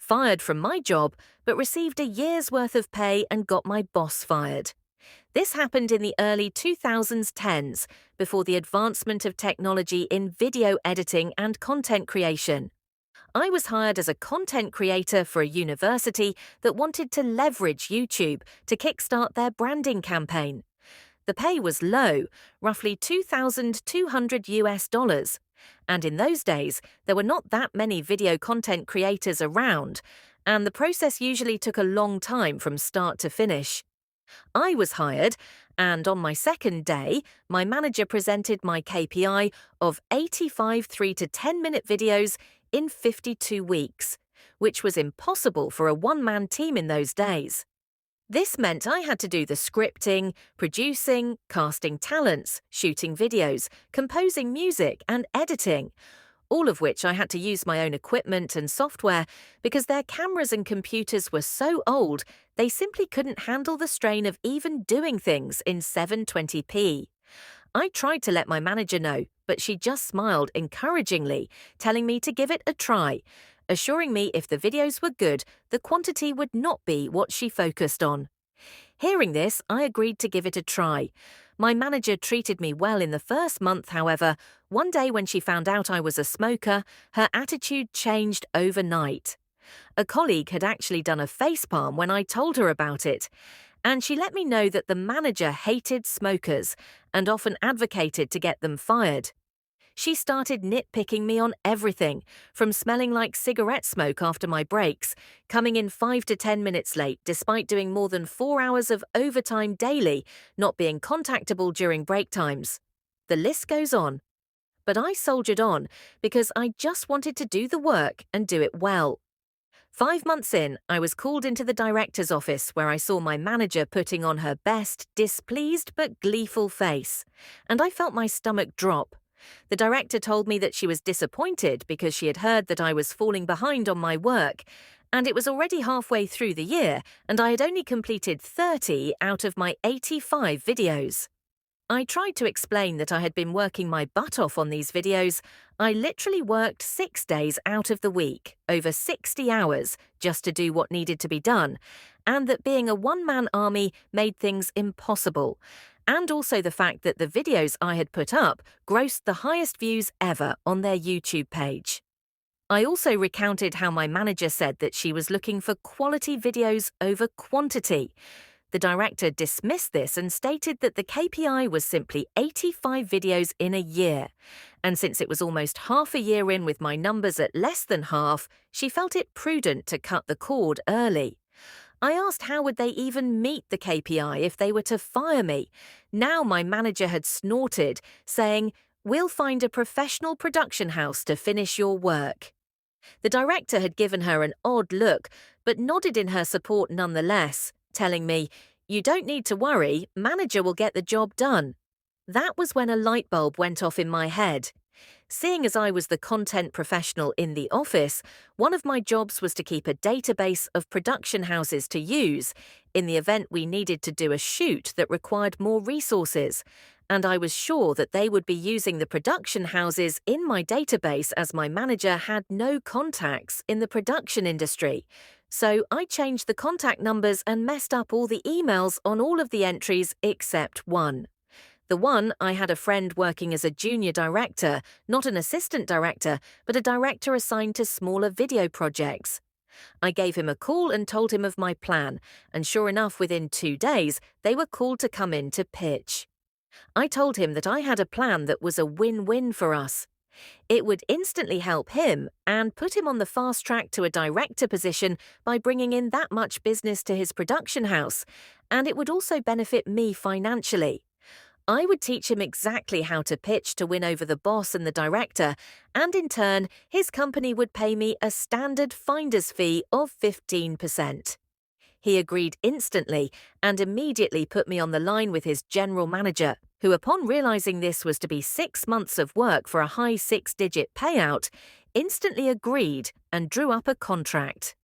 fired from my job, but received a year's worth of pay and got my boss fired. This happened in the early 2010s, before the advancement of technology in video editing and content creation. I was hired as a content creator for a university that wanted to leverage YouTube to kickstart their branding campaign. The pay was low, roughly $2,200, and in those days, there were not that many video content creators around, and the process usually took a long time from start to finish. I was hired, and on my second day, my manager presented my KPI of 85 3 to 10-minute videos in 52 weeks, which was impossible for a one-man team in those days. This meant I had to do the scripting, producing, casting talents, shooting videos, composing music, and editing, all of which I had to use my own equipment and software because their cameras and computers were so old they simply couldn't handle the strain of even doing things in 720p. I tried to let my manager know, but she just smiled encouragingly, telling me to give it a try, assuring me if the videos were good, the quantity would not be what she focused on. Hearing this, I agreed to give it a try. My manager treated me well in the first month, however. One day when she found out I was a smoker, her attitude changed overnight. A colleague had actually done a facepalm when I told her about it, and she let me know that the manager hated smokers and often advocated to get them fired. She started nitpicking me on everything, from smelling like cigarette smoke after my breaks, coming in 5 to 10 minutes late despite doing more than 4 hours of overtime daily, not being contactable during break times. The list goes on. But I soldiered on because I just wanted to do the work and do it well. 5 months in, I was called into the director's office where I saw my manager putting on her best, displeased but gleeful face, and I felt my stomach drop. The director told me that she was disappointed because she had heard that I was falling behind on my work, and it was already halfway through the year, and I had only completed 30 out of my 85 videos. I tried to explain that I had been working my butt off on these videos. I literally worked 6 days out of the week, over 60 hours, just to do what needed to be done, and that being a one-man army made things impossible, and also the fact that the videos I had put up grossed the highest views ever on their YouTube page. I also recounted how my manager said that she was looking for quality videos over quantity. The director dismissed this and stated that the KPI was simply 85 videos in a year, and since it was almost half a year in with my numbers at less than half, she felt it prudent to cut the cord early. I asked how would they even meet the KPI if they were to fire me. Now my manager had snorted, saying, "We'll find a professional production house to finish your work." The director had given her an odd look, but nodded in her support nonetheless, telling me, "You don't need to worry, manager will get the job done." That was when a light bulb went off in my head. Seeing as I was the content professional in the office, one of my jobs was to keep a database of production houses to use in the event we needed to do a shoot that required more resources, and I was sure that they would be using the production houses in my database as my manager had no contacts in the production industry. So I changed the contact numbers and messed up all the emails on all of the entries except one. The one, I had a friend working as a junior director, not an assistant director, but a director assigned to smaller video projects. I gave him a call and told him of my plan, and sure enough, within 2 days, they were called to come in to pitch. I told him that I had a plan that was a win-win for us. It would instantly help him and put him on the fast track to a director position by bringing in that much business to his production house, and it would also benefit me financially. I would teach him exactly how to pitch to win over the boss and the director, and in turn, his company would pay me a standard finder's fee of 15%. He agreed instantly and immediately put me on the line with his general manager, who, upon realizing this was to be 6 months of work for a high 6-digit payout, instantly agreed and drew up a contract.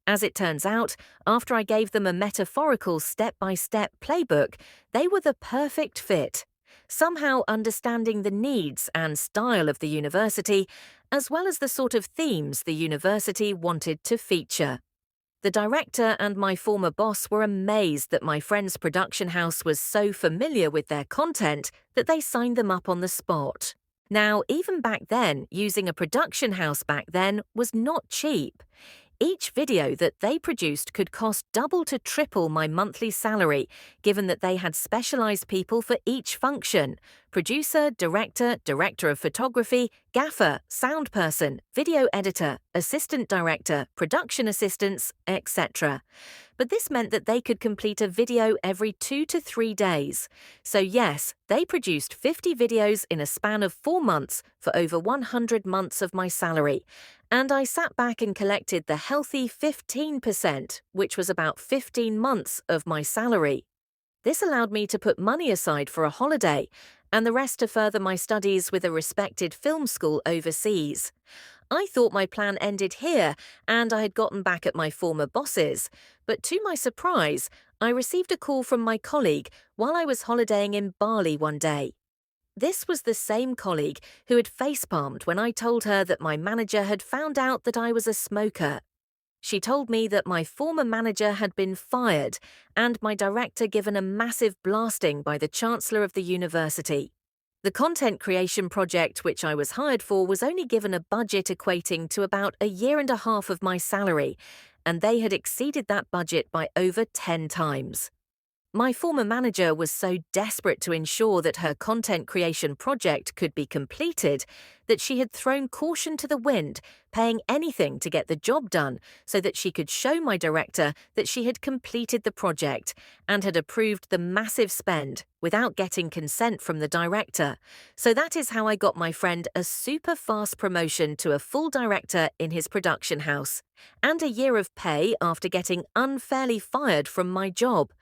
As it turns out, after I gave them a metaphorical step-by-step playbook, they were the perfect fit, somehow understanding the needs and style of the university as well as the sort of themes the university wanted to feature. The director and my former boss were amazed that my friend's production house was so familiar with their content that they signed them up on the spot. Now, even back then, using a production house back then was not cheap. Each video that they produced could cost double to triple my monthly salary, given that they had specialized people for each function: producer, director, director of photography, gaffer, sound person, video editor, assistant director, production assistants, etc. But this meant that they could complete a video every 2 to 3 days. So yes, they produced 50 videos in a span of 4 months for over 100 months of my salary. And I sat back and collected the healthy 15%, which was about 15 months of my salary. This allowed me to put money aside for a holiday, and the rest to further my studies with a respected film school overseas. I thought my plan ended here and I had gotten back at my former bosses, but to my surprise, I received a call from my colleague while I was holidaying in Bali one day. This was the same colleague who had facepalmed when I told her that my manager had found out that I was a smoker. She told me that my former manager had been fired and my director given a massive blasting by the chancellor of the university. The content creation project which I was hired for was only given a budget equating to about a year and a half of my salary, and they had exceeded that budget by over 10 times. My former manager was so desperate to ensure that her content creation project could be completed that she had thrown caution to the wind, paying anything to get the job done so that she could show my director that she had completed the project and had approved the massive spend without getting consent from the director. So that is how I got my friend a super fast promotion to a full director in his production house, and a year of pay after getting unfairly fired from my job.